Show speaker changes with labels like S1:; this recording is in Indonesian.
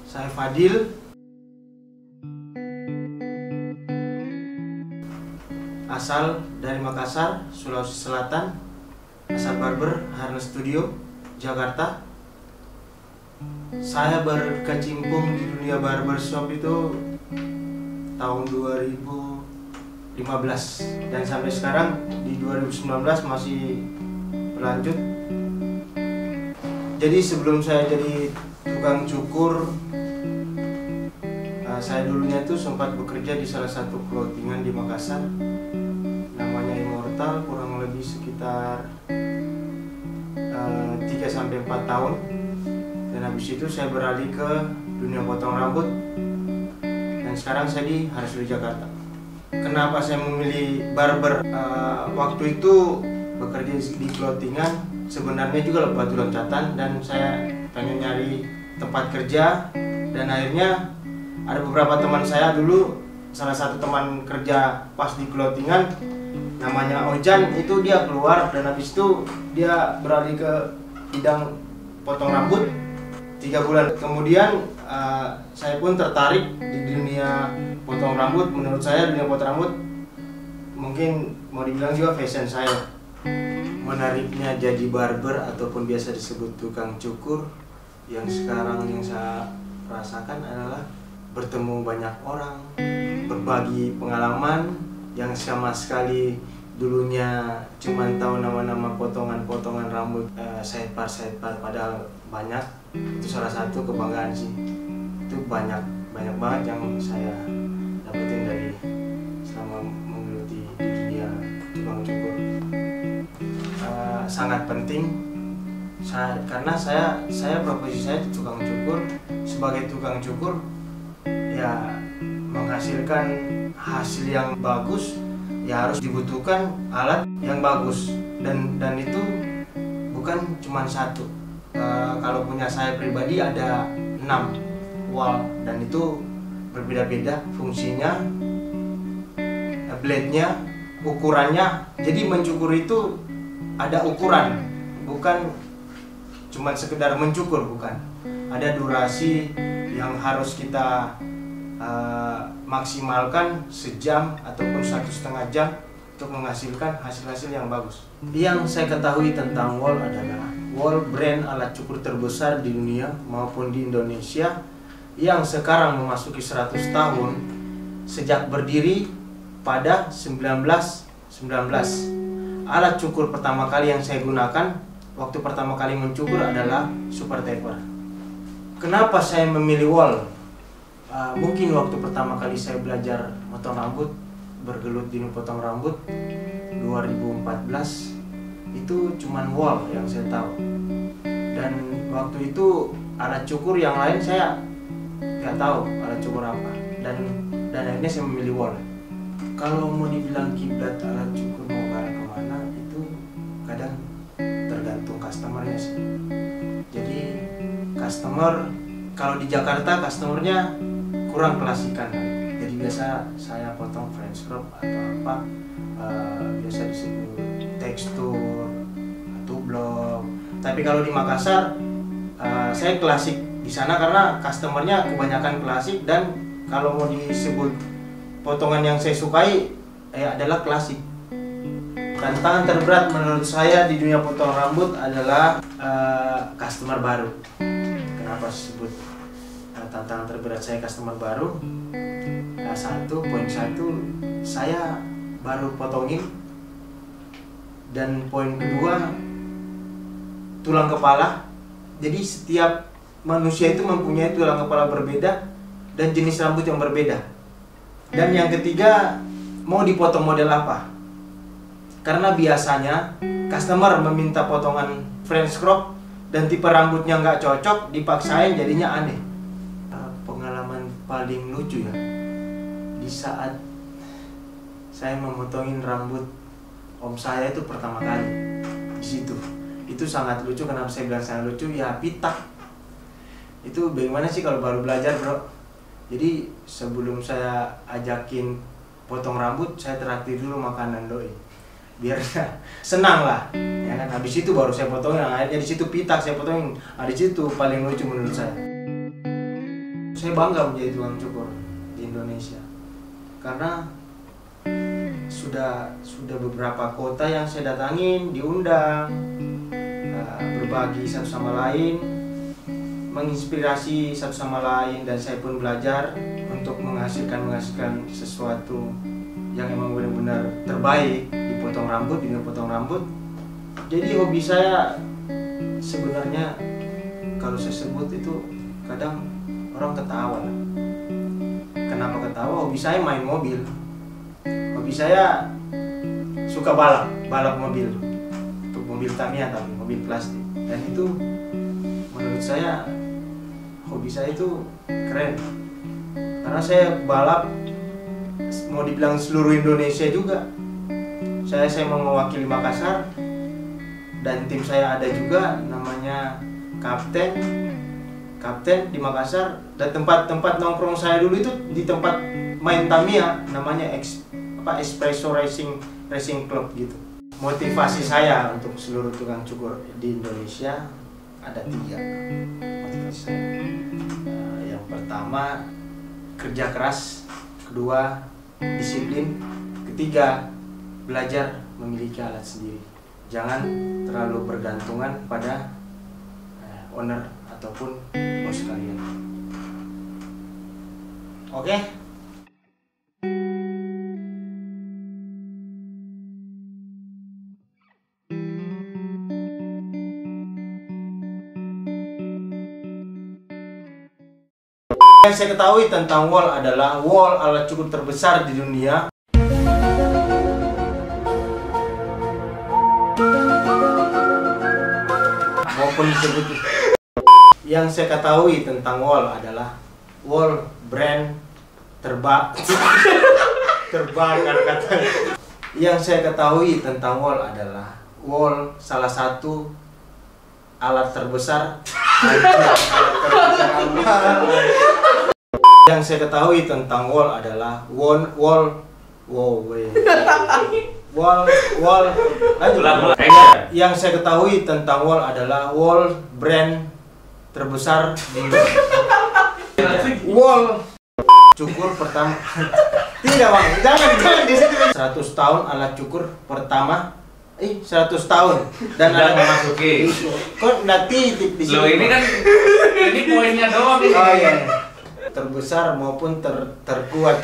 S1: Saya Fadil, asal dari Makassar, Sulawesi Selatan, asal barber Harna Studio, Jakarta. Saya berkecimpung di dunia barbershop itu tahun 2015 dan sampai sekarang di 2019 masih berlanjut. Jadi sebelum saya jadi tukang cukur, saya dulunya tuh sempat bekerja di salah satu clothingan di Makassar, namanya Immortal, kurang lebih sekitar 3-4 tahun. Dan habis itu saya beralih ke dunia potong rambut, dan sekarang saya di Harus di Jakarta. Kenapa saya memilih barber? Waktu itu bekerja di clothingan, sebenarnya juga batu loncatan, dan saya pengen nyari tempat kerja. Dan akhirnya ada beberapa teman saya dulu, salah satu teman kerja pas di clothingan namanya Ojan, itu dia keluar dan habis itu dia beralih ke bidang potong rambut. 3 bulan kemudian saya pun tertarik di dunia potong rambut. Menurut saya dunia potong rambut mungkin mau dibilang juga fashion saya. Menariknya jadi barber ataupun biasa disebut tukang cukur yang sekarang yang saya rasakan adalah bertemu banyak orang, berbagi pengalaman yang sama sekali dulunya cuma tahu nama-nama potongan-potongan rambut, sidebar padahal banyak. Itu salah satu kebanggaan sih. Itu banyak banget yang saya dapetin dari selama menggeluti di dunia tukang cukur. Sangat penting karena saya profesi saya tukang cukur. Sebagai tukang cukur ya menghasilkan hasil yang bagus, ya harus dibutuhkan alat yang bagus, dan itu bukan cuma satu. Kalau punya saya pribadi ada 6 wall, dan itu berbeda-beda fungsinya, blade-nya, ukurannya. Jadi mencukur itu ada ukuran, bukan cuma sekedar mencukur, bukan. Ada durasi yang harus kita maksimalkan sejam ataupun 1,5 jam untuk menghasilkan hasil-hasil yang bagus. Yang saya ketahui tentang Wall adalah Wall brand alat cukur terbesar di dunia maupun di Indonesia yang sekarang memasuki 100 tahun sejak berdiri pada 1919. Alat cukur pertama kali yang saya gunakan waktu pertama kali mencukur adalah Super Taper. Kenapa saya memilih Wall? Mungkin waktu pertama kali saya belajar potong rambut, bergelut di potong rambut 2014, itu cuman Wall yang saya tahu. Dan waktu itu alat cukur yang lain saya nggak tahu alat cukur apa, dan akhirnya saya memilih Wall. Kalau mau dibilang kiblat alat cukur mau arah kemana, itu kadang tergantung customernya sih. Jadi customer, kalau di Jakarta customernya kurang klasikan, jadi biasa saya potong French crop atau apa, biasa disebut tekstur atau blok. Tapi kalau di Makassar saya klasik di sana karena customernya kebanyakan klasik, dan kalau mau disebut potongan yang saya sukai adalah klasik. Tantangan terberat menurut saya di dunia potong rambut adalah customer baru. Kenapa disebut tantangan terberat saya customer baru? Poin satu, saya baru potongin, dan poin kedua, tulang kepala. Jadi setiap manusia itu mempunyai tulang kepala berbeda dan jenis rambut yang berbeda. Dan yang ketiga, mau dipotong model apa? Karena biasanya customer meminta potongan French crop dan tipe rambutnya nggak cocok, dipaksain jadinya aneh. Pengalaman paling lucu ya, di saat saya memotongin rambut om saya itu pertama kali di situ. Itu sangat lucu. Kenapa saya bilang sangat lucu? Ya pitak. Itu bagaimana sih kalau baru belajar, bro? Jadi sebelum saya ajakin potong rambut, saya traktir dulu makanan doi, biar senang lah, ya kan. Habis itu baru saya potongin. Akhirnya di situ pitak saya potongin. Di situ paling lucu menurut saya. saya bangga menjadi tukang cukur di Indonesia karena sudah beberapa kota yang saya datangin, diundang, berbagi satu sama lain, menginspirasi satu sama lain, dan saya pun belajar untuk menghasilkan sesuatu yang emang benar-benar terbaik di potong rambut. Jadi hobi saya sebenarnya kalau saya sebut itu kadang orang ketawa. Kenapa ketawa? Hobi saya main mobil. Hobi saya suka balap mobil. Untuk mobil Tamiya, tapi mobil plastik. Dan itu menurut saya hobi saya itu keren. Karena saya balap mau dibilang seluruh Indonesia juga. Saya mau mewakili Makassar, dan tim saya ada juga namanya Kapten di Makassar, dan tempat nongkrong saya dulu itu di tempat main Tamiya namanya Espresso Racing Club gitu. Motivasi saya untuk seluruh tukang cukur di Indonesia ada 3 motivasi saya. Yang pertama kerja keras, kedua disiplin, ketiga belajar memiliki alat sendiri. Jangan terlalu bergantungan pada owner ataupun bos kalian. Oke? Yang saya ketahui tentang wol adalah wol alat cukur terbesar di dunia. Maupun disebut. Yang saya ketahui tentang wol adalah wol brand terbakar kata. Yang saya ketahui tentang wol adalah wol salah satu alat terbesar. Yang saya ketahui tentang wol adalah Yang saya ketahui tentang wol adalah wol brand terbesar di wol cukur pertama. Tidak bang, jangan di situ. 100 tahun alat cukur pertama. 100 tahun dan
S2: udah
S1: ada
S2: memasuki.
S1: Kok nanti di sini?
S2: Loh, ini kan ini poinnya doang ini.
S1: Oh iya. Terbesar maupun terkuat.